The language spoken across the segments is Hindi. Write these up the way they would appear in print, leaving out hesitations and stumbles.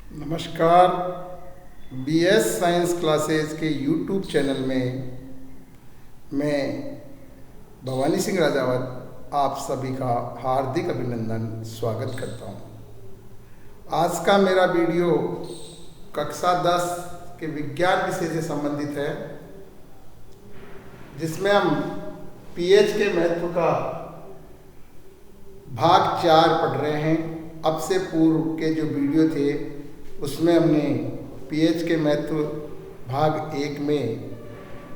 नमस्कार। बीएस साइंस क्लासेस के यूट्यूब चैनल में मैं भवानी सिंह राजावत आप सभी का हार्दिक अभिनंदन स्वागत करता हूँ। आज का मेरा वीडियो कक्षा 10 के विज्ञान विषय से संबंधित है, जिसमें हम पीएच के महत्व का भाग 4 पढ़ रहे हैं। अब से पूर्व के जो वीडियो थे उसमें हमने पीएच के महत्व भाग 1 में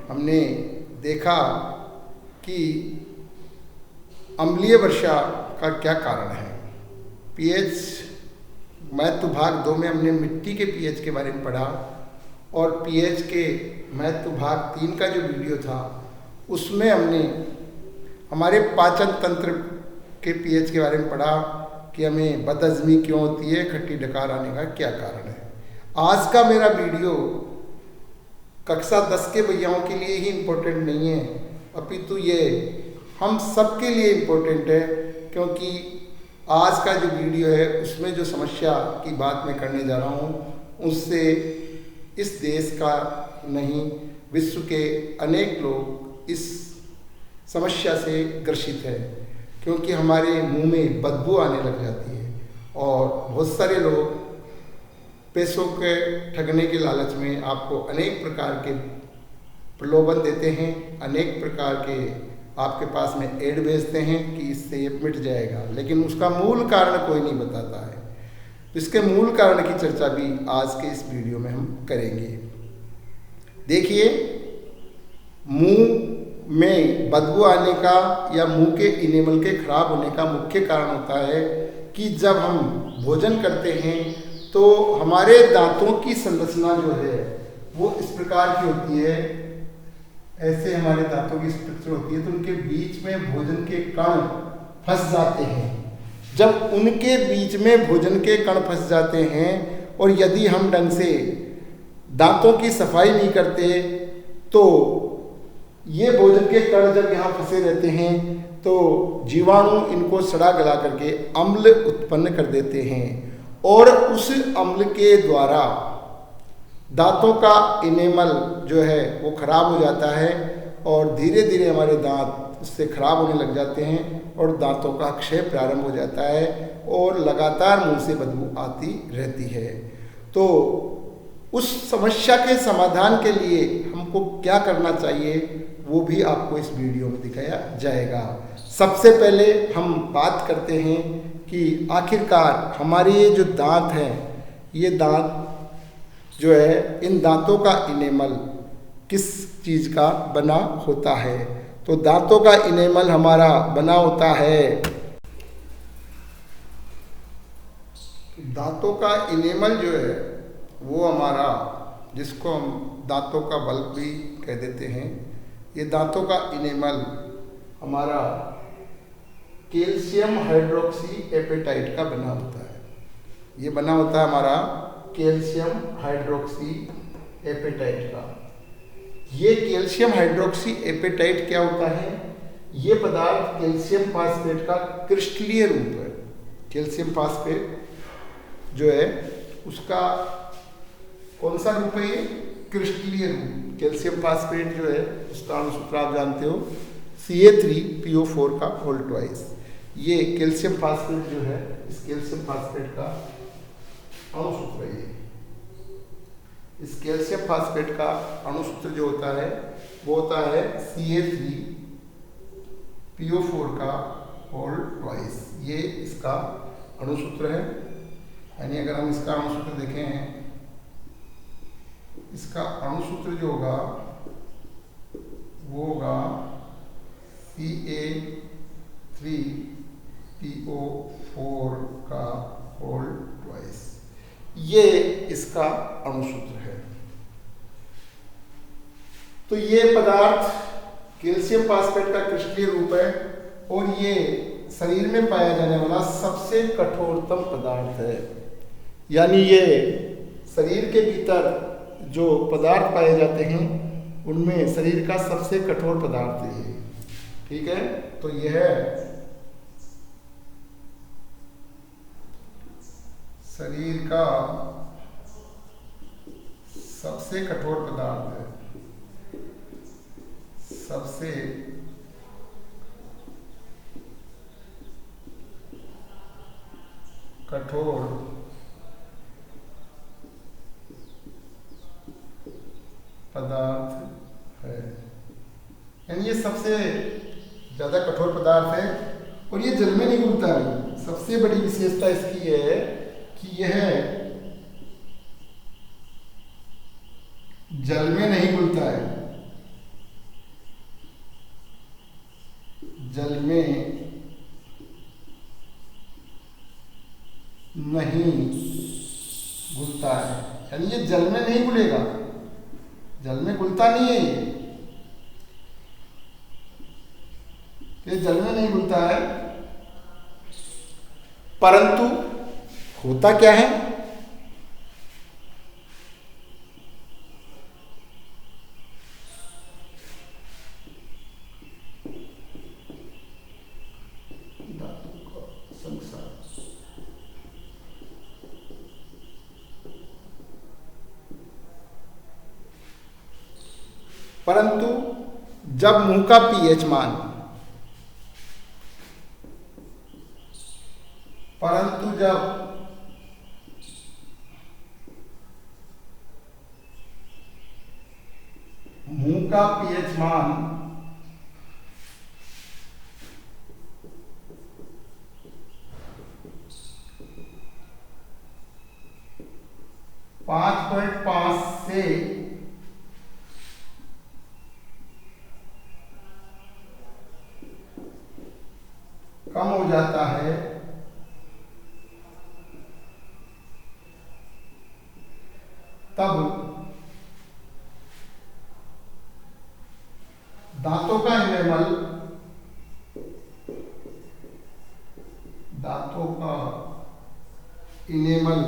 हमने देखा कि अम्लीय वर्षा का क्या कारण है। पीएच महत्व भाग 2 में हमने मिट्टी के पीएच के बारे में पढ़ा, और पीएच के महत्व भाग 3 का जो वीडियो था उसमें हमने हमारे पाचन तंत्र के पीएच के बारे में पढ़ा कि हमें बदहजमी क्यों होती है, खट्टी डकार आने का क्या कारण है। आज का मेरा वीडियो कक्षा 10 के भैयाओं के लिए ही इम्पोर्टेंट नहीं है, अपितु ये हम सब के लिए इम्पोर्टेंट है, क्योंकि आज का जो वीडियो है उसमें जो समस्या की बात मैं करने जा रहा हूँ उससे इस देश का नहीं, विश्व के अनेक लोग इस समस्या से ग्रसित है, क्योंकि हमारे मुंह में बदबू आने लग जाती है और बहुत सारे लोग पैसों के ठगने के लालच में आपको अनेक प्रकार के प्रलोभन देते हैं, अनेक प्रकार के आपके पास में एड भेजते हैं कि इससे ये मिट जाएगा, लेकिन उसका मूल कारण कोई नहीं बताता है। तो इसके मूल कारण की चर्चा भी आज के इस वीडियो में हम करेंगे। देखिए, मुंह में बदबू आने का या मुंह के इनेमल के खराब होने का मुख्य कारण होता है कि जब हम भोजन करते हैं तो हमारे दांतों की संरचना जो है वो इस प्रकार की होती है, ऐसे हमारे दांतों की स्ट्रक्चर होती है, तो उनके बीच में भोजन के कण फंस जाते हैं। जब उनके बीच में भोजन के कण फंस जाते हैं और यदि हम ढंग से दांतों की सफाई नहीं करते तो ये भोजन के कण जब यहाँ फंसे रहते हैं तो जीवाणु इनको सड़ा गला करके अम्ल उत्पन्न कर देते हैं, और उस अम्ल के द्वारा दांतों का इनेमल जो है वो खराब हो जाता है और धीरे धीरे हमारे दांत उससे खराब होने लग जाते हैं और दांतों का क्षय प्रारंभ हो जाता है और लगातार मुंह से बदबू आती रहती है। तो उस समस्या के समाधान के लिए हमको क्या करना चाहिए वो भी आपको इस वीडियो में दिखाया जाएगा। सबसे पहले हम बात करते हैं कि आखिरकार हमारे ये जो दांत हैं, ये दांत जो है, इन दांतों का इनेमल किस चीज़ का बना होता है। तो दांतों का इनेमल हमारा बना होता है, दांतों का इनेमल जो है वो हमारा, जिसको हम दांतों का बल्ब भी कह देते हैं, ये दांतों का इनेमल हमारा कैल्शियम हाइड्रोक्सी एपेटाइट का बना होता है। ये बना होता है हमारा कैल्शियम हाइड्रोक्सी एपेटाइट का। ये कैल्शियम हाइड्रोक्सी एपेटाइट क्या होता है? ये पदार्थ कैल्शियम फास्फेट का क्रिस्टलीय रूप है। कैल्शियम फास्फेट जो है उसका कौन सा रूप है? ये क्रिस्टलीय रूप। कैल्शियम फास्फेट जो है उसका अणुसूत्र आप जानते हो, Ca3PO4 का होल ट्वाइस। ये कैल्शियम फास्फेट जो है, इस कैल्शियम फास्फेट का अणुसूत्र है। इस कैल्शियम फास्फेट का अणुसूत्र जो होता है वो होता है Ca3PO4 का होल ट्वाइस। ये इसका अणुसूत्र है। यानी अगर हम इसका अणुसूत्र देखें, इसका अणुसूत्र जो होगा वो होगा Ca3PO4 का होल ट्वाइस। ये इसका अणुसूत्र है। तो ये पदार्थ कैल्शियम फास्फेट का क्रिस्टलीय रूप है और ये शरीर में पाया जाने वाला सबसे कठोरतम पदार्थ है। यानी ये शरीर के भीतर जो पदार्थ पाए जाते हैं उनमें शरीर का सबसे कठोर पदार्थ है। ठीक है, तो यह शरीर का सबसे कठोर पदार्थ है, सबसे कठोर पदार्थ है, यानी ये सबसे ज़्यादा कठोर पदार्थ है और ये जल में नहीं घुलता है। सबसे बड़ी विशेषता इसकी है कि यह जल में नहीं घुलता है, जल में नहीं घुलता है, यानी ये जल में नहीं घुलेगा, जल में घुलता नहीं है ये जल में नहीं घुलता है। परंतु होता क्या है, धातु का संसार, परंतु जब मुंह का पीएच मान, परंतु जब मुंह का पीएच मान 5.5 से कम हो जाता है तब दांतों का इनेमल, दांतों का इनेमल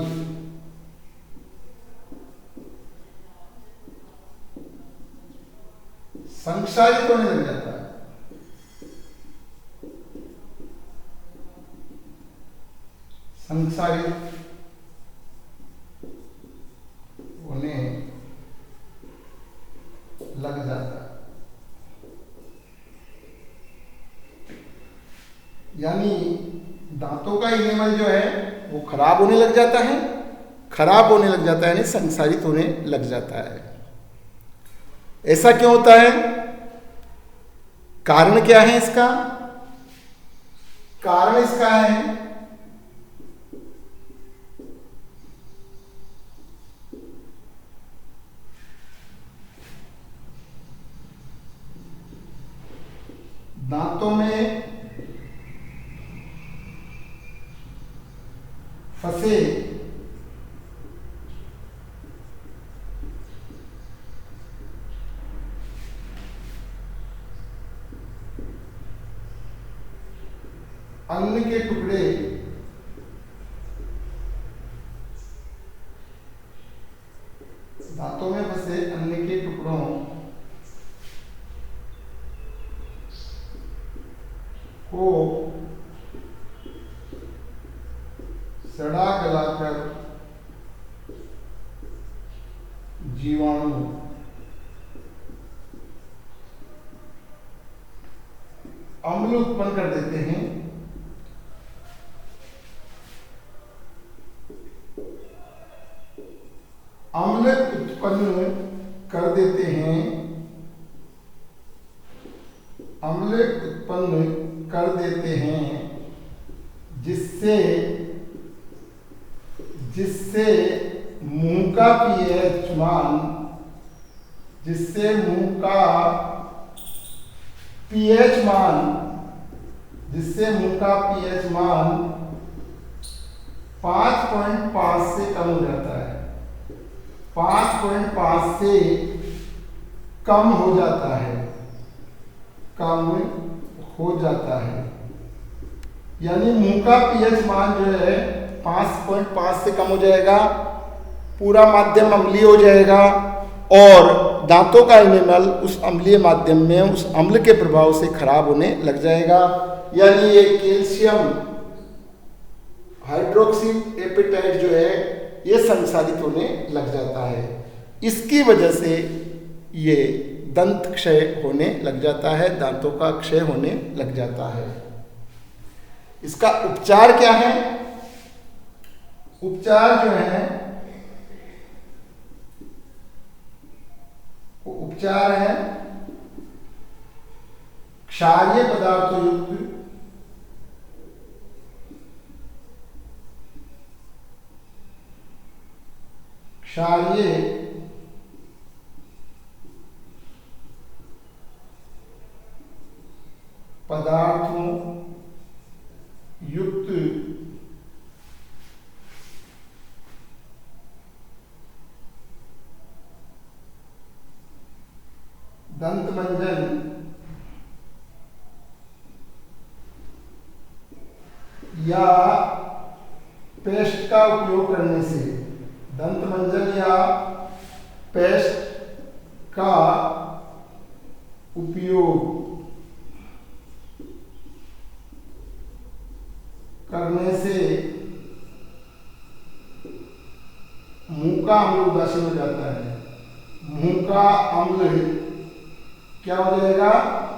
संक्षारित होने लग जाता है, संक्षारित होने लग जाता है, यानी दांतों का इनेमल जो है वो खराब होने लग जाता है, खराब होने लग जाता है यानी संक्षारित होने लग जाता है। ऐसा क्यों होता है, कारण क्या है इसका? कारण इसका है दांतों में फंसे अन्न के टुकड़े दांतों में फंसे अन्न के टुकड़ों को सड़ा गलाकर जीवाणु अम्ल उत्पन्न कर देते हैं, अम्ल उत्पन्न कर देते हैं, अम्ल उत्पन्न कर देते हैं जिससे जिससे मुंह का पीएच मान, जिससे मुंह का पीएच मान, जिससे मुंह का पीएच मान 5.5 से कम हो जाता है, 5.5 से कम हो जाता है, कम हो जाता है, यानी मुंह का पीएच मान जो है 5.5 से कम हो जाएगा, पूरा माध्यम अम्लीय हो जाएगा और दांतों का इनेमल उस अम्लीय माध्यम में उस अम्ल के प्रभाव से खराब होने लग जाएगा, यानी ये कैल्शियम हाइड्रोक्सी एपेटाइट जो है ये संसारित होने लग जाता है। इसकी वजह से ये दंत क्षय होने लग जाता है, दांतों का क्षय होने लग जाता है। इसका उपचार क्या है? उपचार जो है वो उपचार है क्षारीय पदार्थों युक्त क्षारीय पदार्थों युक्त दंत मंजन या पेस्ट का उपयोग करने से, दंत मंजन या पेस्ट का उपयोग करने से मुंह का अम्ल उदासीन हो जाता है। मुंह का अम्ल क्या हो जाएगा?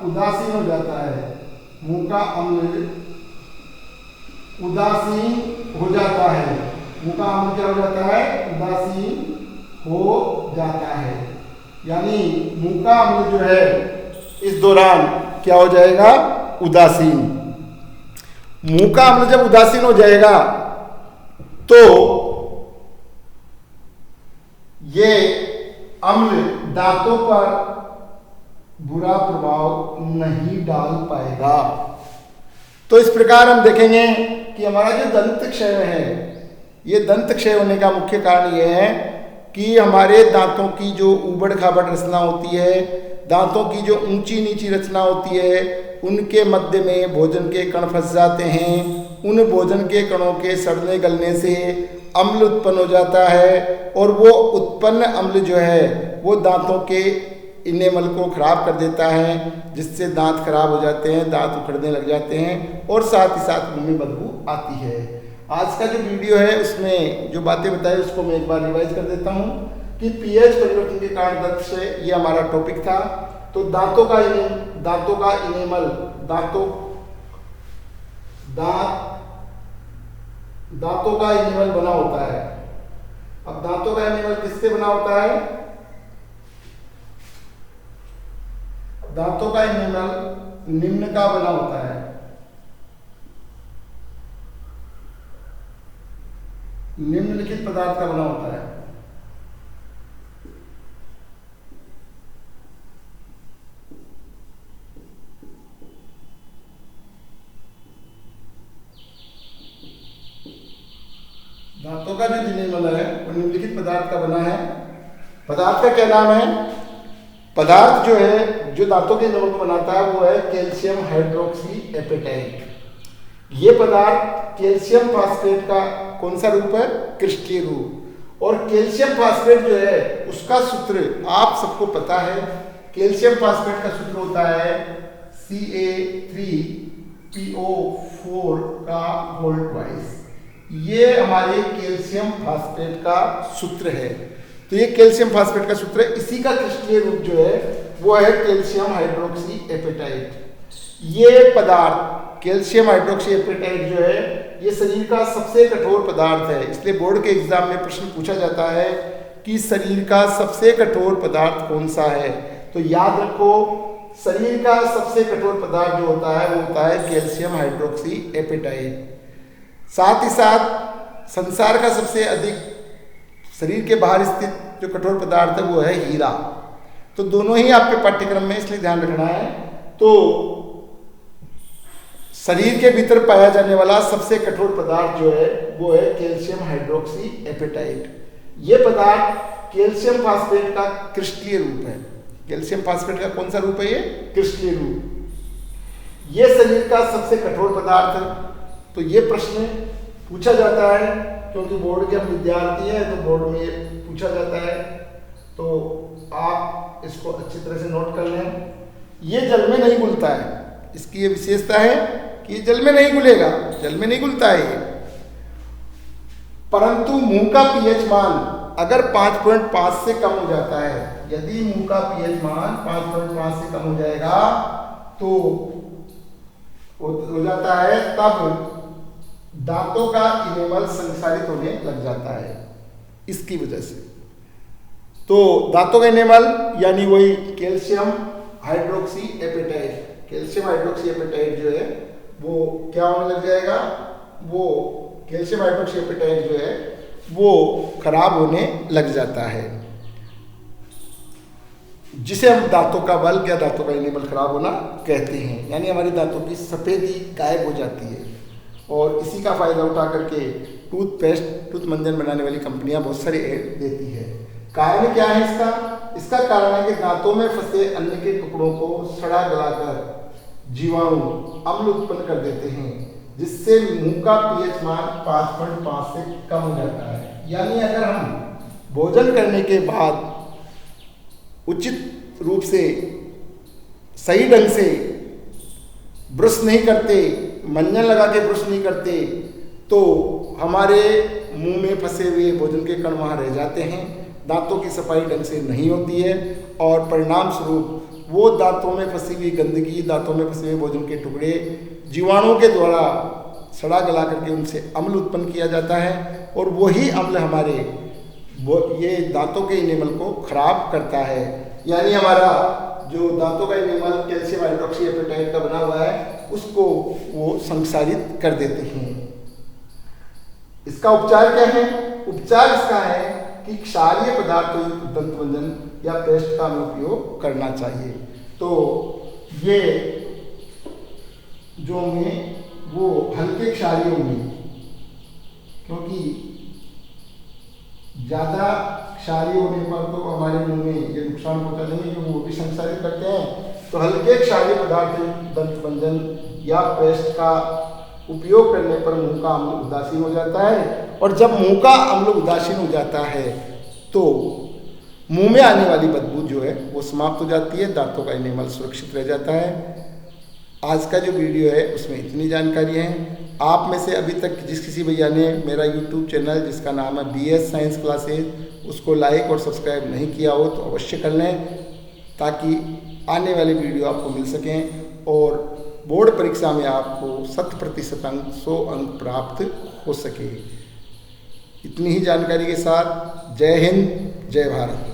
उदासीन हो जाता है। मुंह का अम्ल उदासीन हो जाता है। मुंह का अम्ल क्या हो जाता है? उदासीन हो जाता है। यानी मुंह का अम्ल जो है इस दौरान क्या हो जाएगा? उदासीन। मुंह का अम्ल जब उदासीन हो जाएगा तो ये अम्ल दांतों पर बुरा प्रभाव नहीं डाल पाएगा। तो इस प्रकार हम देखेंगे कि हमारा जो दंत क्षय है, ये दंत क्षय होने का मुख्य कारण ये है कि हमारे दांतों की जो ऊबड़ खाबड़ रचना होती है, दांतों की जो ऊंची नीची रचना होती है, उनके मध्य में भोजन के कण फंस जाते हैं। उन भोजन के कणों के सड़ने गलने से अम्ल उत्पन्न हो जाता है और वो उत्पन्न अम्ल जो है वो दांतों के इनेमल को खराब कर देता है, जिससे दांत खराब हो जाते हैं, दांत उखड़ने लग जाते हैं और साथ ही साथ मुंह में बदबू आती है। आज का जो वीडियो है उसमें जो बातें बताई उसको मैं एक बार रिवाइज कर देता हूँ कि पीएच परिवर्तन के कारण दंत से ये हमारा टॉपिक था। तो दांतों का इनेमल दांतों का इनेमल बना होता है। अब दांतों का इनेमल किससे बना होता है? दांतों का इनेमल निम्न का बना होता है। निम्नलिखित पदार्थ का बना होता है। दांतों का जो इनेमल है वो निम्नलिखित पदार्थ का बना है। पदार्थ का क्या नाम है? पदार्थ जो है जो दांतों के इनेमल को बनाता है वो है कैल्शियम हाइड्रोक्सी एपेटाइट। ये पदार्थ कैल्शियम फास्फेट का कौन सा रूप है? क्रिस्टलीय रूप। और कैल्शियम फास्फेट जो है उसका सूत्र आप सबको पता है। कैल्शियम फास्फेट का सूत्र होता है Ca3PO4 का होल ट्वाइस। ये हमारे कैल्शियम फास्फेट का सूत्र है। तो ये कैल्शियम फास्फेट का सूत्र है। इसी का क्रिस्टलीय रूप जो है वो है कैल्शियम हाइड्रोक्सी एपेटाइट। ये पदार्थ कैल्शियम हाइड्रोक्सी एपेटाइट जो है ये शरीर का सबसे कठोर पदार्थ है। इसलिए बोर्ड के एग्जाम में प्रश्न पूछा जाता है कि शरीर का सबसे कठोर पदार्थ कौन सा है। तो याद रखो, शरीर का सबसे कठोर पदार्थ जो होता है वो होता है कैल्शियम हाइड्रोक्सी एपेटाइट। साथ ही साथ संसार का सबसे अधिक शरीर के बाहर स्थित जो कठोर पदार्थ है वो है हीरा। तो दोनों ही आपके पाठ्यक्रम में, इसलिए ध्यान रखना है। तो शरीर के भीतर पाया जाने वाला सबसे कठोर पदार्थ जो है वो है कैल्शियम हाइड्रोक्सी एपेटाइट। ये पदार्थ कैल्शियम फास्फेट का क्रिस्टलीय रूप है। कैल्शियम फास्फेट का कौन सा रूप है? ये क्रिस्टलीय रूप। ये शरीर का सबसे कठोर पदार्थ है। तो ये प्रश्न पूछा जाता है क्योंकि बोर्ड के हम विद्यार्थी हैं, तो बोर्ड में ये पूछा जाता है। तो आप इसको अच्छी तरह से नोट कर लें। ये जल में नहीं घुलता है। इसकी ये विशेषता है कि ये जल में नहीं घुलेगा, जल में नहीं घुलता है ये। परंतु मुंह का पीएच मान अगर 5.5 से कम हो जाता है, यदि मुंह का पीएच मान 5.5 से कम हो जाएगा तो हो जाता है, तब दांतों का इनेमल संसारित होने लग जाता है इसकी वजह से। तो दांतों का इनेमल यानी वही calcium hydroxyapatite, calcium hydroxyapatite जो है वो क्या होने लग जाएगा, वो कैल्शियम हाइड्रोक्सी एपेटाइट जो है वो खराब होने लग जाता है, जिसे हम दांतों का बल्ब या दांतों का इनेमल खराब होना कहते हैं। यानी हमारी दांतों की सफ़ेदी गायब हो जाती है। और इसी का फ़ायदा उठा करके टूथपेस्ट, टूथ मंजन बनाने वाली कंपनियां बहुत सारे ऐड देती है। कारण क्या है इसका? इसका कारण है कि दांतों में फंसे अन्न के टुकड़ों को सड़ा गलाकर जीवाणु अम्ल उत्पन्न कर देते हैं, जिससे मुंह का पीएच मान 5.5 से कम हो जाता है। यानी अगर हम भोजन करने के बाद उचित रूप से सही ढंग से ब्रश नहीं करते, मंजन लगा के ब्रश नहीं करते, तो हमारे मुंह में फंसे हुए भोजन के कण वहाँ रह जाते हैं, दांतों की सफाई ढंग से नहीं होती है और परिणाम स्वरूप वो दांतों में फंसी हुई गंदगी, दांतों में फंसे हुए भोजन के टुकड़े जीवाणुओं के द्वारा सड़ा गला करके उनसे अम्ल उत्पन्न किया जाता है और वही अम्ल हमारे ये दांतों के इनेमल को खराब करता है। यानी हमारा जो दांतों का इनेमल कैल्शियम हाइड्रोक्सी एपेटाइट का बना हुआ है उसको वो संसारित कर देते हैं। इसका उपचार क्या है? उपचार इसका है कि क्षारीय पदार्थों युक्त दंत मंजन या पेस्ट का हमें उपयोग करना चाहिए। तो ये जो हमें वो हल्के क्षारीय होंगे, क्योंकि ज़्यादा क्षारीय होने पर तो हमारे मुंह में ये नुकसान पहुंचा देंगे क्योंकि वो भी संसारित करते हैं। तो हल्के क्षारीय पदार्थ दंत मंजन या पेस्ट का उपयोग करने पर मुंह का अम्ल उदासीन हो जाता है और जब मुंह का अम्ल उदासीन हो जाता है तो मुंह में आने वाली बदबू जो है वो समाप्त हो जाती है, दांतों का इनेमल सुरक्षित रह जाता है। आज का जो वीडियो है उसमें इतनी जानकारी है। आप में से अभी तक जिस किसी भैया ने मेरा YouTube चैनल जिसका नाम है BS साइंस क्लासेज उसको लाइक और सब्सक्राइब नहीं किया हो तो अवश्य कर लें, ताकि आने वाले वीडियो आपको मिल सकें और बोर्ड परीक्षा में आपको 100% अंक 100 अंक प्राप्त हो सके। इतनी ही जानकारी के साथ जय हिंद, जय भारत।